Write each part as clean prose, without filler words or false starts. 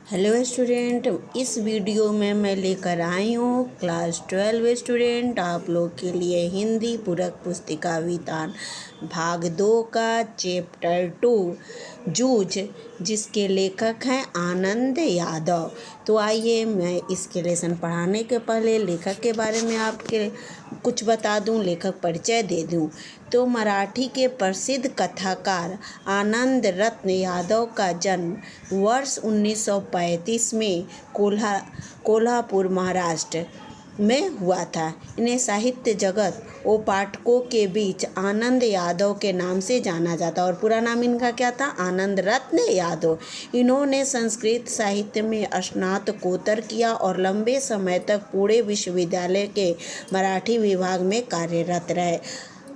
Hello student, इस video में मैं लेकर आई हूँ क्लास 12 स्टूडेंट आप लोग के लिए हिंदी पूरक पुस्तिका वितान भाग 2 का चैप्टर 2 जूझ, जिसके लेखक हैं आनंद यादव। तो आइए मैं इसके लेसन पढ़ाने के पहले लेखक के बारे में आपके कुछ बता दूं, लेखक परिचय दे दूं। तो मराठी के प्रसिद्ध कथाकार आनंद रत्न यादव का जन्म वर्ष 1935 में कोल्हापुर महाराष्ट्र में हुआ था। इन्हें साहित्य जगत और पाठकों के बीच आनंद यादव के नाम से जाना जाता और पूरा नाम इनका क्या था? आनंद रत्न यादव। इन्होंने संस्कृत साहित्य में स्नातकोत्तर किया और लंबे समय तक पुणे विश्वविद्यालय के मराठी विभाग में कार्यरत रहे।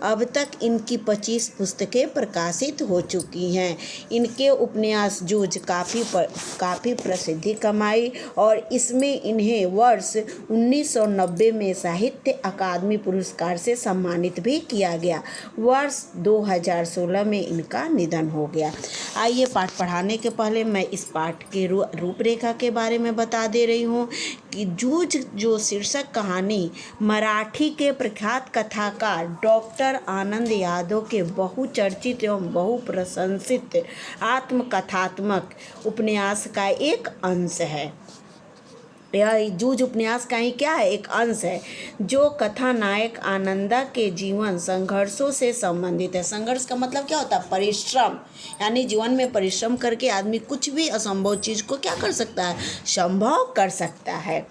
अब तक इनकी 25 पुस्तकें प्रकाशित हो चुकी हैं। इनके उपन्यास जूझ काफ़ी प्रसिद्धि कमाई और इसमें इन्हें वर्ष 1990 में साहित्य अकादमी पुरस्कार से सम्मानित भी किया गया। वर्ष 2016 में इनका निधन हो गया। आइए पाठ पढ़ाने के पहले मैं इस पाठ के रूपरेखा के बारे में बता दे रही हूँ कि जूझ जो शीर्षक कहानी मराठी के प्रख्यात कथाकार डॉक्टर आनंद यादव के बहुचर्चित एवं बहुप्रशंसित आत्मकथात्मक उपन्यास का एक अंश है। यह जूझ उपन्यास का ही क्या है? एक अंश है जो कथानायक आनंदा के जीवन संघर्षों से संबंधित है। संघर्ष का मतलब क्या होता है? परिश्रम, यानी जीवन में परिश्रम करके आदमी कुछ भी असंभव चीज़ को क्या कर सकता है? संभव कर सकता है।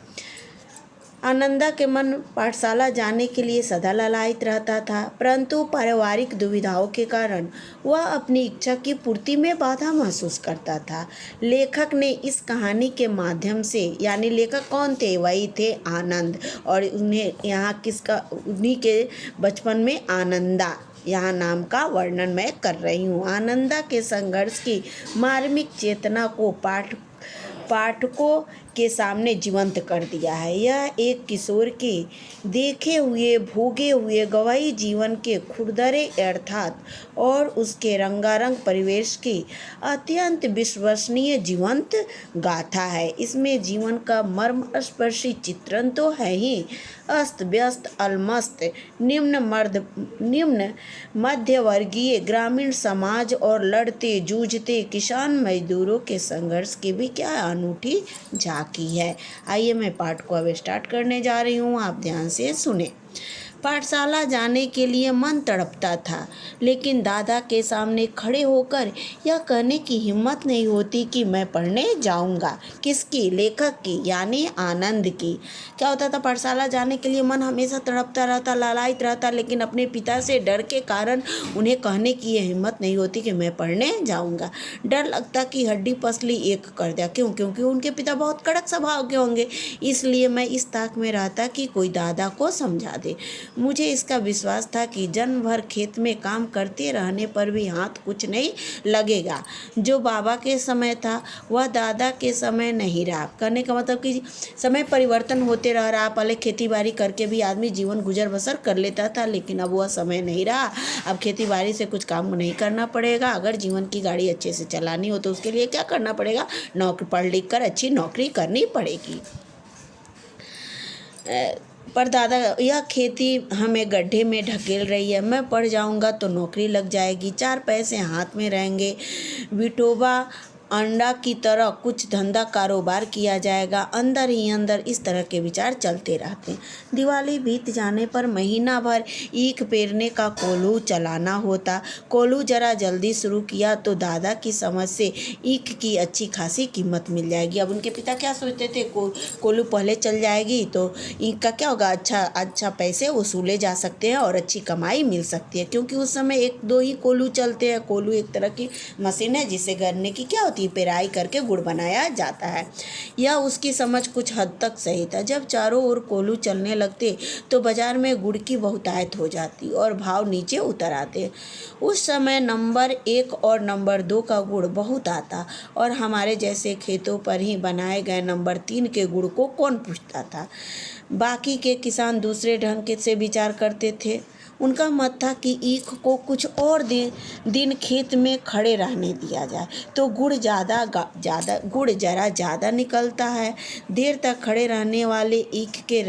आनंदा के मन पाठशाला जाने के लिए सदा ललायित रहता था, परंतु पारिवारिक दुविधाओं के कारण वह अपनी इच्छा की पूर्ति में बाधा महसूस करता था। लेखक ने इस कहानी के माध्यम से, यानी लेखक कौन थे? वही थे आनंद, और उन्हें यहाँ उन्हीं के बचपन में आनंदा यहाँ नाम का वर्णन मैं कर रही हूँ। आनंदा के संघर्ष की मार्मिक चेतना को पाठकों के सामने जीवंत कर दिया है। यह एक किशोर के देखे हुए भोगे हुए गवाही जीवन के खुरदरे अर्थात और उसके रंगारंग परिवेश की अत्यंत विश्वसनीय जीवंत गाथा है। इसमें जीवन का मर्मस्पर्शी चित्रण तो है ही, अस्त व्यस्त अलमस्त निम्न मध्यवर्गीय ग्रामीण समाज और लड़ते जूझते किसान मजदूरों के संघर्ष की भी क्या अनूठी झांकी है। आइए मैं पाठ को अब स्टार्ट करने जा रही हूँ, आप ध्यान से सुने। पाठशाला जाने के लिए मन तड़पता था, लेकिन दादा के सामने खड़े होकर यह कहने की हिम्मत नहीं होती कि मैं पढ़ने जाऊंगा। किसकी? लेखक की, यानी आनंद की। क्या होता था? पाठशाला जाने के लिए मन हमेशा तड़पता रहता, लालायित रहता, लेकिन अपने पिता से डर के कारण उन्हें कहने की यह हिम्मत नहीं होती कि मैं पढ़ने जाऊँगा। डर लगता कि हड्डी पसली एक कर दिया। क्यों? क्योंकि उनके पिता बहुत कड़क स्वभाव के होंगे, इसलिए मैं इस ताक में रहता कि कोई दादा को समझा दे। मुझे इसका विश्वास था कि जन्म भर खेत में काम करते रहने पर भी हाथ कुछ नहीं लगेगा। जो बाबा के समय था वह दादा के समय नहीं रहा। कहने का मतलब कि समय परिवर्तन होते रह रहा। पहले खेती बाड़ी करके भी आदमी जीवन गुजर बसर कर लेता था, लेकिन अब वह समय नहीं रहा। अब खेती बाड़ी से कुछ काम नहीं करना पड़ेगा। अगर जीवन की गाड़ी अच्छे से चलानी हो तो उसके लिए क्या करना पड़ेगा? पढ़ लिख कर अच्छी नौकरी करनी पड़ेगी। पर दादा, यह खेती हमें गड्ढे में ढकेल रही है। मैं पढ़ जाऊंगा तो नौकरी लग जाएगी, 4 पैसे हाथ में रहेंगे, विठोबा अंडा की तरह कुछ धंधा कारोबार किया जाएगा। अंदर ही अंदर इस तरह के विचार चलते रहते। दिवाली बीत जाने पर महीना भर ईख पेरने का कोल्हू चलाना होता। कोल्हू जरा जल्दी शुरू किया तो दादा की समझ से ईख की अच्छी खासी कीमत मिल जाएगी। अब उनके पिता क्या सोचते थे? कोल्हू पहले चल जाएगी तो ईख का क्या होगा? अच्छा पैसे वसूले जा सकते हैं और अच्छी कमाई मिल सकती है, क्योंकि उस समय 1-2 ही कोल्हू चलते हैं। कोल्हू एक तरह की मशीन है जिसे गन्ने की क्या होती है? पेराई करके गुड़ बनाया जाता है। यह उसकी समझ कुछ हद तक सही था। जब चारों ओर कोल्हू चलने लगते तो बाजार में गुड़ की बहुतायत हो जाती और भाव नीचे उतर आते। उस समय नंबर 1 और नंबर 2 का गुड़ बहुत आता और हमारे जैसे खेतों पर ही बनाए गए नंबर 3 के गुड़ को कौन पूछता था? बाकी के किसान दूसरे ढंग से विचार करते थे। उनका मत था कि ईख को कुछ और दिन खेत में खड़े रहने दिया जाए तो गुड़ गुड़ ज़्यादा निकलता है। देर तक खड़े रहने वाले ईख के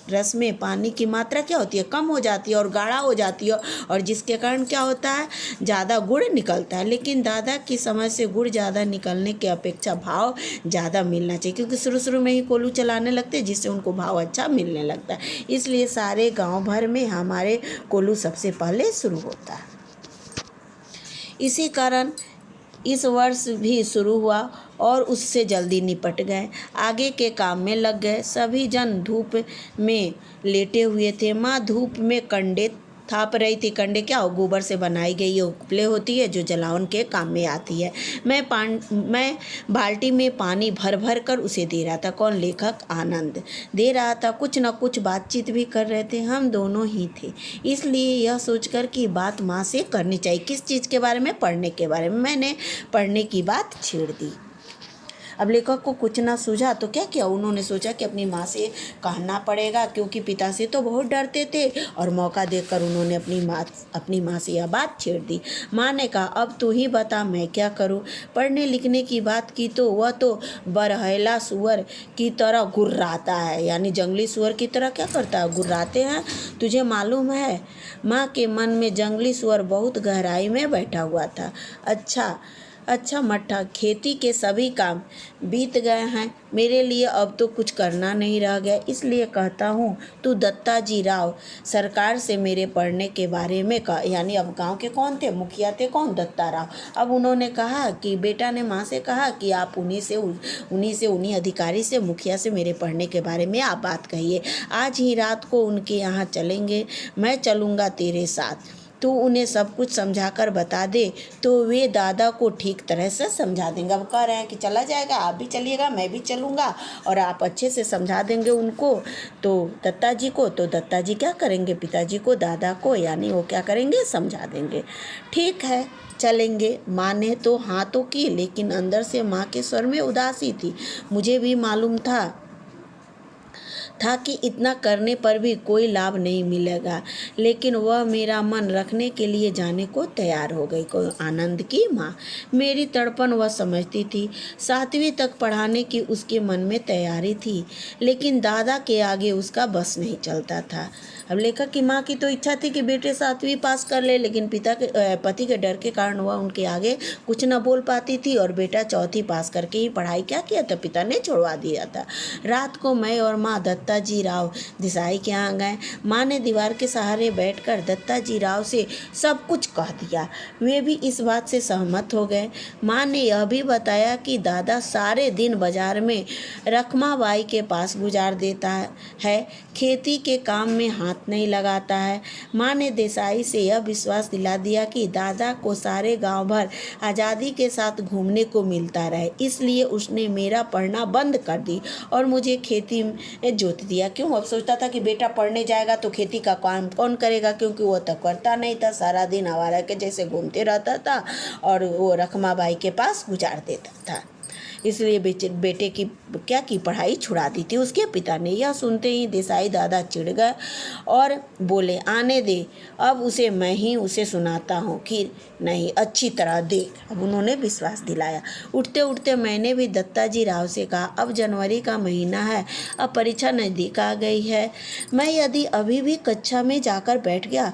रस में पानी की मात्रा क्या होती है, कम हो जाती है और गाढ़ा हो जाती है, और जिसके कारण क्या होता है, ज़्यादा गुड़ निकलता है। लेकिन दादा की समझ से गुड़ ज़्यादा निकलने के अपेक्षा भाव ज़्यादा मिलना चाहिए, क्योंकि शुरू में ही कोल्हू चलाने लगते हैं जिससे उनको भाव अच्छा मिलने लगता है। इसलिए सारे गांव भर में हमारे कोल्हू सबसे पहले शुरू होता है। इसी कारण इस वर्ष भी शुरू हुआ और उससे जल्दी निपट गए, आगे के काम में लग गए। सभी जन धूप में लेटे हुए थे। माँ धूप में कंडे थाप रही थी। कंडे क्या हो, गोबर से बनाई गई उपले होती है जो जलावन के काम में आती है। मैं बाल्टी में पानी भर कर उसे दे रहा था। कौन, लेखक आनंद दे रहा था। कुछ न कुछ बातचीत भी कर रहे थे। हम दोनों ही थे, इसलिए यह सोचकर कि बात माँ से करनी चाहिए। किस चीज़ के बारे में, पढ़ने के बारे में। मैंने पढ़ने की बात छेड़ दी। अब लेखक को कुछ ना सूझा तो क्या किया, उन्होंने सोचा कि अपनी माँ से कहना पड़ेगा, क्योंकि पिता से तो बहुत डरते थे, और मौका देखकर उन्होंने अपनी माँ से यह बात छेड़ दी। माँ ने कहा, अब तू ही बता मैं क्या करूँ। पढ़ने लिखने की बात की तो वह तो बरहैला सुअर की तरह गुर्राता है, यानी जंगली सुअर की तरह क्या करता है, गुर्राते हैं, तुझे मालूम है। माँ के मन में जंगली सुअर बहुत गहराई में बैठा हुआ था। अच्छा मट्ठा, खेती के सभी काम बीत गए हैं, मेरे लिए अब तो कुछ करना नहीं रह गया, इसलिए कहता हूँ तू दत्ता जी राव सरकार से मेरे पढ़ने के बारे में कहा। यानी अब गांव के कौन थे, मुखिया थे, कौन, दत्ता राव। अब उन्होंने कहा कि बेटा ने माँ से कहा कि आप उन्हीं अधिकारी से, मुखिया से मेरे पढ़ने के बारे में आप बात कहिए। आज ही रात को उनके यहाँ चलेंगे, मैं चलूँगा तेरे साथ। तो उन्हें सब कुछ समझाकर बता दे तो वे दादा को ठीक तरह से समझा देंगे। अब कह रहे हैं कि चला जाएगा, आप भी चलिएगा, मैं भी चलूँगा, और आप अच्छे से समझा देंगे उनको तो दत्ता जी को। तो दत्ता जी क्या करेंगे, पिताजी को, दादा को, यानी वो क्या करेंगे, समझा देंगे। ठीक है, चलेंगे। माँ ने तो हाँ तो की, लेकिन अंदर से माँ के स्वर में उदासी थी। मुझे भी मालूम था कि इतना करने पर भी कोई लाभ नहीं मिलेगा, लेकिन वह मेरा मन रखने के लिए जाने को तैयार हो गई। कोई, आनंद की माँ। मेरी तड़पन वह समझती थी। 7वीं तक पढ़ाने की उसके मन में तैयारी थी, लेकिन दादा के आगे उसका बस नहीं चलता था। अब लेखक की माँ की तो इच्छा थी कि बेटे 7वीं पास कर ले, लेकिन पति के डर के कारण वह उनके आगे कुछ न बोल पाती थी, और बेटा 4वीं पास करके ही पढ़ाई क्या किया था, पिता ने छोड़वा दिया था। रात को मैं और माँ दत्ता जी राव देसाई के यहाँ गए। माँ ने दीवार के सहारे बैठकर दत्ता जी राव से सब कुछ कह दिया। वे भी इस बात से सहमत हो गए। माँ ने यह भी बताया कि दादा सारे दिन बाजार में रखमाबाई के पास गुजार देता है, खेती के काम में हाथ नहीं लगाता है। माँ ने देसाई से यह विश्वास दिला दिया कि दादा को सारे गांव भर आज़ादी के साथ घूमने को मिलता रहे, इसलिए उसने मेरा पढ़ना बंद कर दी और मुझे खेती में जोत दिया। क्यों, अब सोचता था कि बेटा पढ़ने जाएगा तो खेती का काम कौन करेगा, क्योंकि वो तो करता नहीं था, सारा दिन आवारा के जैसे घूमते रहता था और वो रखमाबाई के पास गुजार देता था। इसलिए बेटे की क्या की पढ़ाई छुड़ा दी थी उसके पिता ने। यह सुनते ही देसाई दादा चिढ़ गए और बोले, आने दे, अब मैं ही उसे सुनाता हूँ कि नहीं, अच्छी तरह देख। अब उन्होंने विश्वास दिलाया। उठते उठते मैंने भी दत्ता जी राव से कहा, अब जनवरी का महीना है, अब परीक्षा नज़दीक आ गई है, मैं यदि अभी भी कक्षा में जाकर बैठ गया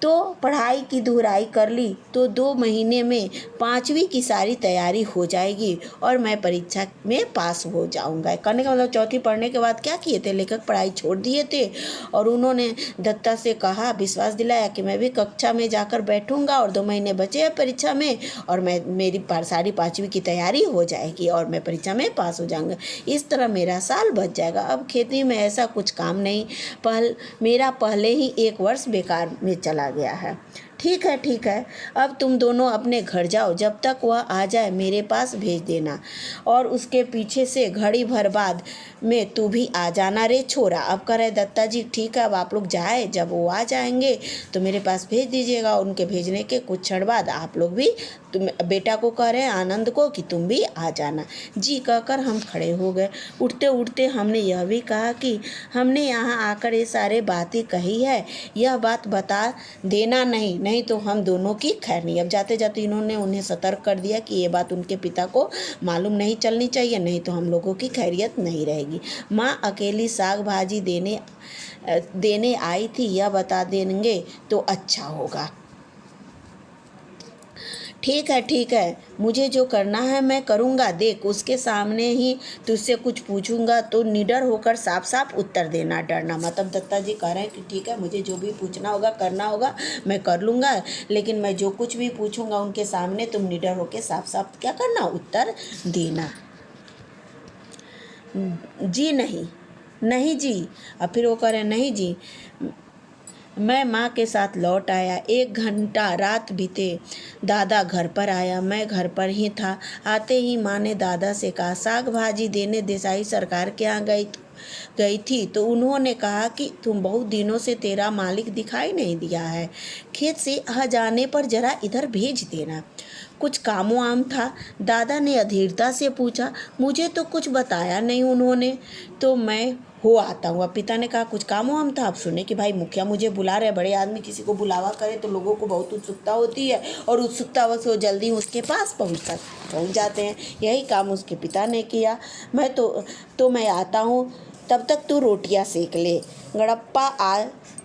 तो पढ़ाई की दुहराई कर ली तो 2 महीने में 5वीं की सारी तैयारी हो जाएगी और मैं परीक्षा में पास हो जाऊंगा। कहने का मतलब 4वीं पढ़ने के बाद क्या किए थे, लेखक पढ़ाई छोड़ दिए थे और उन्होंने दत्ता से कहा, विश्वास दिलाया कि मैं भी कक्षा में जाकर बैठूंगा और 2 महीने बचे हैं परीक्षा में और मेरी सारी 5वीं की तैयारी हो जाएगी और मैं परीक्षा में पास हो जाऊँगा। इस तरह मेरा साल बच जाएगा। अब खेती में ऐसा कुछ काम नहीं, मेरा पहले ही 1 वर्ष बेकार में चला गया है। ठीक है, अब तुम दोनों अपने घर जाओ, जब तक वह आ जाए मेरे पास भेज देना और उसके पीछे से घड़ी भर बाद में तू भी आ जाना रे छोरा। अब कह रहे दत्ता जी, ठीक है, अब आप लोग जाए, जब वो आ जाएंगे तो मेरे पास भेज दीजिएगा। उनके भेजने के कुछ क्षण बाद आप लोग भी तुम बेटा को कह रहे हैं आनंद को कि तुम भी आ जाना। जी कहकर हम खड़े हो गए। उठते उठते हमने यह भी कहा कि हमने यहाँ आकर ये सारे बातें कही है, यह बात बता देना नहीं तो हम दोनों की खैर नहीं। अब जाते जाते इन्होंने उन्हें सतर्क कर दिया कि ये बात उनके पिता को मालूम नहीं चलनी चाहिए, नहीं तो हम लोगों की खैरियत नहीं रहेगी। माँ अकेली साग भाजी देने आई थी, यह बता देंगे तो अच्छा होगा। ठीक है, मुझे जो करना है मैं करूँगा। देख, उसके सामने ही तुझसे कुछ पूछूंगा तो निडर होकर साफ साफ उत्तर देना, डरना मत। अब दत्ता जी कह रहे हैं कि ठीक है, मुझे जो भी पूछना होगा करना होगा मैं कर लूँगा, लेकिन मैं जो कुछ भी पूछूंगा उनके सामने तुम निडर होकर साफ साफ क्या करना, उत्तर देना। जी नहीं जी। अब फिर वो कह रहे हैं नहीं जी, मैं माँ के साथ लौट आया। 1 घंटा रात बीते, दादा घर पर आया, मैं घर पर ही था। आते ही माँ ने दादा से कहा साग भाजी देने देसाई सरकार के यहाँ गई थी तो उन्होंने कहा कि तुम बहुत दिनों से तेरा मालिक दिखाई नहीं दिया है, खेत से आ जाने पर जरा इधर भेज देना, कुछ कामों आम था। दादा ने अधीरता से पूछा, मुझे तो कुछ बताया नहीं उन्होंने, तो मैं हो आता हूँ। अब पिता ने कहा कुछ कामों आम था। अब सुने कि भाई मुखिया मुझे बुला रहे। बड़े आदमी किसी को बुलावा करे तो लोगों को बहुत उत्सुकता होती है और उत्सुकता वक्त वो जल्दी उसके पास पहुँच जाते हैं। यही काम उसके पिता ने किया। मैं आता हूँ, तब तक तू रोटियां सेक ले। गड़प्पा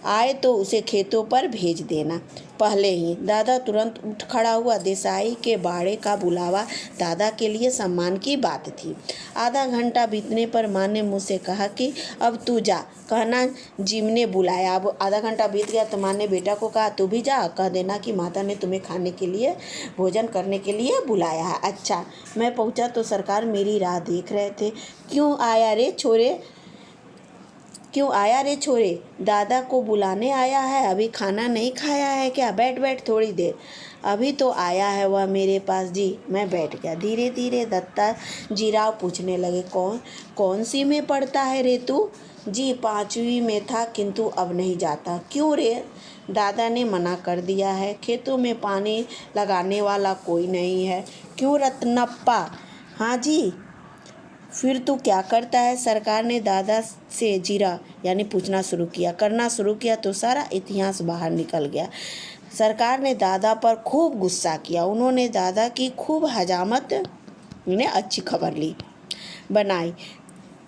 आए तो उसे खेतों पर भेज देना पहले ही। दादा तुरंत उठ खड़ा हुआ। देसाई के बाड़े का बुलावा दादा के लिए सम्मान की बात थी। आधा घंटा बीतने पर माँ ने मुझसे कहा कि अब तू जा, कहना जिम ने बुलाया। अब आधा घंटा बीत गया तो माँ ने बेटा को कहा तू भी जा, कह देना कि माता ने तुम्हें खाने के लिए भोजन करने के लिए बुलाया है। अच्छा, मैं पहुँचा तो सरकार मेरी राह देख रहे थे। क्यों आया रे छोरे, दादा को बुलाने आया है? अभी खाना नहीं खाया है क्या? बैठ थोड़ी देर। अभी तो आया है वह मेरे पास जी। मैं बैठ गया। धीरे धीरे दत्ता जीराव पूछने लगे, कौन सी में पढ़ता है रे तू? जी 5वीं में था, किंतु अब नहीं जाता। क्यों रे? दादा ने मना कर दिया है, खेतों में पानी लगाने वाला कोई नहीं है। क्यों रत्नप्पा? हाँ जी। फिर तू क्या करता है? सरकार ने दादा से जीरा यानी पूछना शुरू किया तो सारा इतिहास बाहर निकल गया। सरकार ने दादा पर खूब गुस्सा किया। उन्होंने दादा की खूब हजामत ने अच्छी खबर ली बनाई।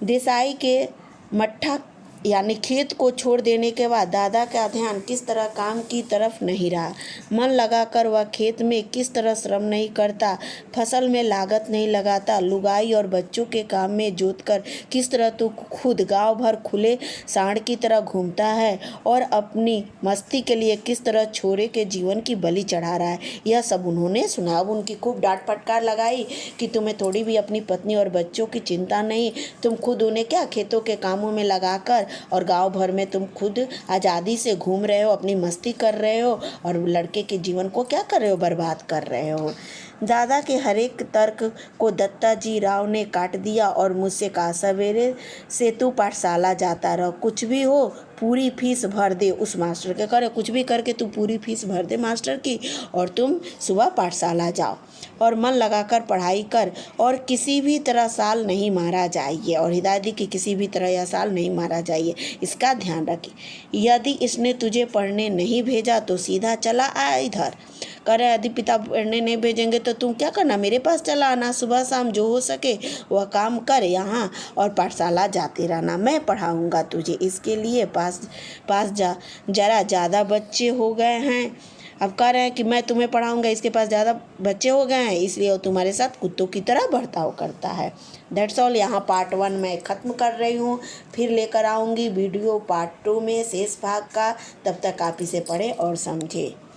देसाई के मट्ठा यानी खेत को छोड़ देने के बाद दादा का ध्यान किस तरह काम की तरफ नहीं रहा। मन लगाकर वह खेत में किस तरह श्रम नहीं करता, फसल में लागत नहीं लगाता, लुगाई और बच्चों के काम में जोतकर किस तरह तू खुद गांव भर खुले सांड की तरह घूमता है और अपनी मस्ती के लिए किस तरह छोरे के जीवन की बलि चढ़ा रहा है, यह सब उन्होंने सुना। अब उनकी खूब डांट फटकार लगाई कि तुम्हें थोड़ी भी अपनी पत्नी और बच्चों की चिंता नहीं, तुम खुद उन्हें क्या खेतों के कामों में लगाकर और गांव भर में तुम खुद आज़ादी से घूम रहे हो, अपनी मस्ती कर रहे हो और लड़के के जीवन को क्या कर रहे हो, बर्बाद कर रहे हो। दादा के हर एक तर्क को दत्ता जी राव ने काट दिया और मुझसे कहा सवेरे से तू पाठशाला जाता रह, कुछ भी हो पूरी फीस भर दे उस मास्टर के। करे कुछ भी करके तू पूरी फीस भर दे मास्टर की और तुम सुबह पाठशाला जाओ और मन लगाकर पढ़ाई कर और किसी भी तरह साल नहीं मारा जाइए। और हिदायत दी कि किसी भी तरह यह साल नहीं मारा जाइए, इसका ध्यान रखिए। यदि इसने तुझे पढ़ने नहीं भेजा तो सीधा चला आ इधर। करे यदि पिता पढ़ने नहीं भेजेंगे तो तुम क्या करना, मेरे पास चला आना, सुबह शाम जो हो सके वह काम कर यहाँ और पाठशाला जाते रहना, मैं पढ़ाऊँगा तुझे। इसके लिए पास जा, जरा ज़्यादा बच्चे हो गए हैं। अब कह रहे हैं कि मैं तुम्हें पढ़ाऊँगा, इसके पास ज़्यादा बच्चे हो गए हैं इसलिए वो तुम्हारे साथ कुत्तों की तरह बर्ताव करता है। That's all. यहाँ पार्ट 1 मैं ख़त्म कर रही हूँ, फिर लेकर आऊँगी वीडियो पार्ट 2 में शेष भाग का। तब तक आप इसे पढ़ें और समझें।